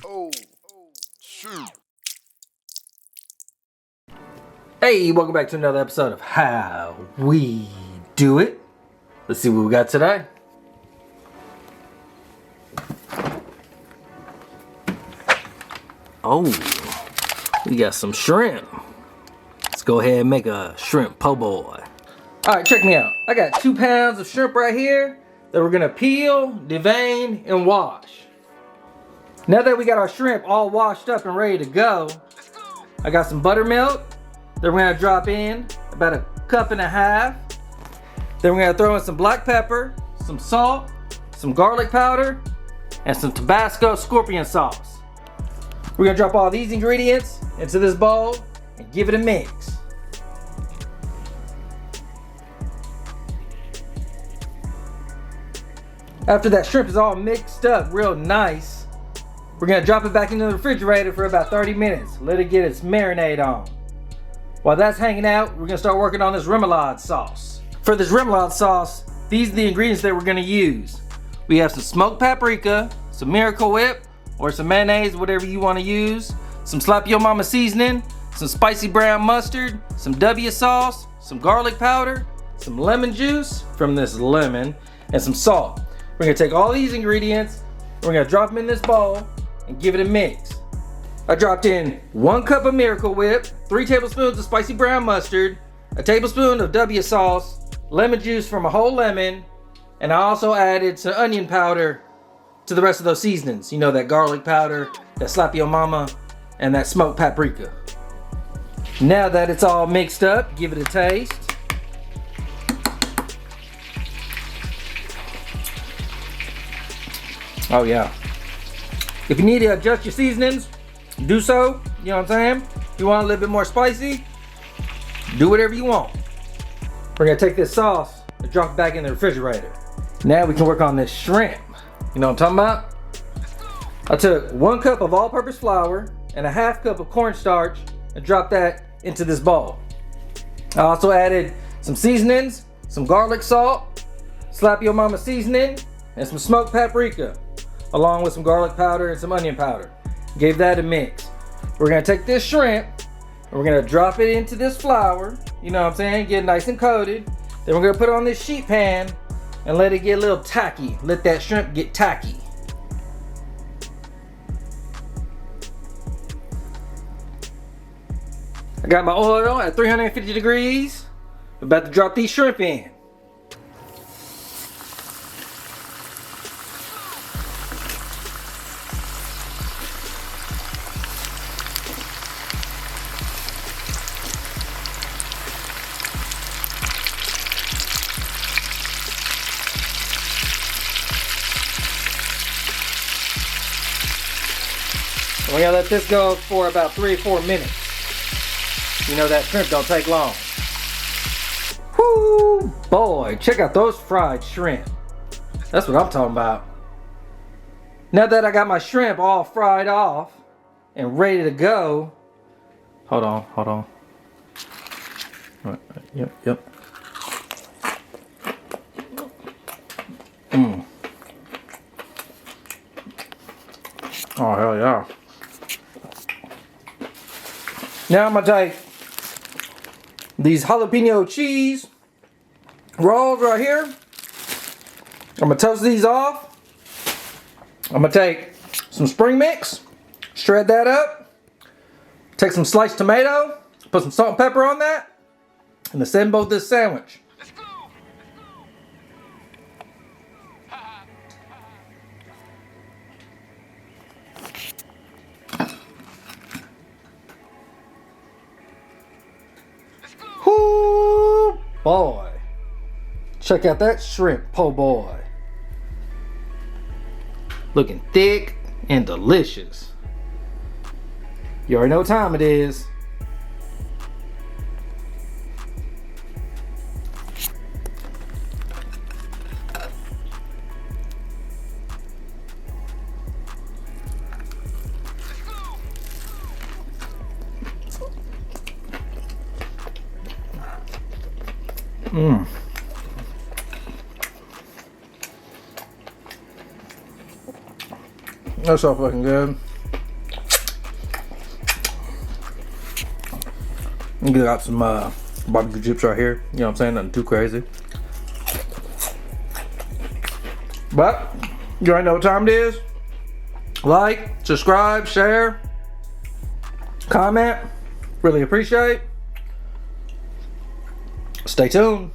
Oh, shoot. Hey, welcome back to another episode of How We Do It. Let's see what we got today. Oh, we got some shrimp. Let's go ahead and make a shrimp po' boy. Alright, check me out. I got 2 pounds of shrimp right here that we're gonna peel, devein, and wash. Now that we got our shrimp all washed up and ready to go, I got some buttermilk that we're gonna drop in, about 1.5 cups. Then we're gonna throw in some black pepper, some salt, some garlic powder, and some Tabasco scorpion sauce. We're gonna drop all these ingredients into this bowl and give it a mix. After that shrimp is all mixed up real nice, we're gonna drop it back into the refrigerator for about 30 minutes. Let it get its marinade on. While that's hanging out, we're gonna start working on this remoulade sauce. For this remoulade sauce, these are the ingredients that we're gonna use. We have some smoked paprika, some Miracle Whip, or some mayonnaise, whatever you wanna use, some Slap Yo Mama seasoning, some spicy brown mustard, some W sauce, some garlic powder, some lemon juice from this lemon, and some salt. We're gonna take all these ingredients, and we're gonna drop them in this bowl and give it a mix. I dropped in 1 cup of Miracle Whip, 3 tablespoons of spicy brown mustard, a tablespoon of W sauce, lemon juice from a whole lemon, and I also added some onion powder to the rest of those seasonings. You know, that garlic powder, that Slap Yo Mama, and that smoked paprika. Now that it's all mixed up, give it a taste. Oh yeah. If you need to adjust your seasonings, do so. You know what I'm saying? If you want a little bit more spicy, do whatever you want. We're gonna take this sauce and drop it back in the refrigerator. Now we can work on this shrimp. You know what I'm talking about? I took 1 cup of all-purpose flour and 1/2 cup of cornstarch and dropped that into this bowl. I also added some seasonings, some garlic salt, Slap Yo Mama seasoning, and some smoked paprika, along with some garlic powder and some onion powder. Gave that a mix. We're gonna take this shrimp and we're gonna drop it into this flour, you know what I'm saying, get it nice and coated. Then we're gonna put it on this sheet pan and let it get a little tacky. Let that shrimp get tacky. I got my oil at 350 degrees. I'm about to drop these shrimp in. We're gonna let this go for about 3 or 4 minutes. You know that shrimp don't take long. Whoo, boy, check out those fried shrimp. That's what I'm talking about. Now that I got my shrimp all fried off and ready to go. Hold on. Yep. Oh, hell yeah. Now I'm gonna take these jalapeno cheese rolls right here. I'm gonna toast these off. I'm gonna take some spring mix, shred that up, take some sliced tomato, put some salt and pepper on that, and assemble this sandwich. Whoo, boy. Check out that shrimp po' boy. Looking thick and delicious. You already know what time it is. That's so fucking good. Got some barbecue chips right here. You know what I'm saying? Nothing too crazy. But you already know what time it is. Like, subscribe, share, comment. Really appreciate. Stay tuned.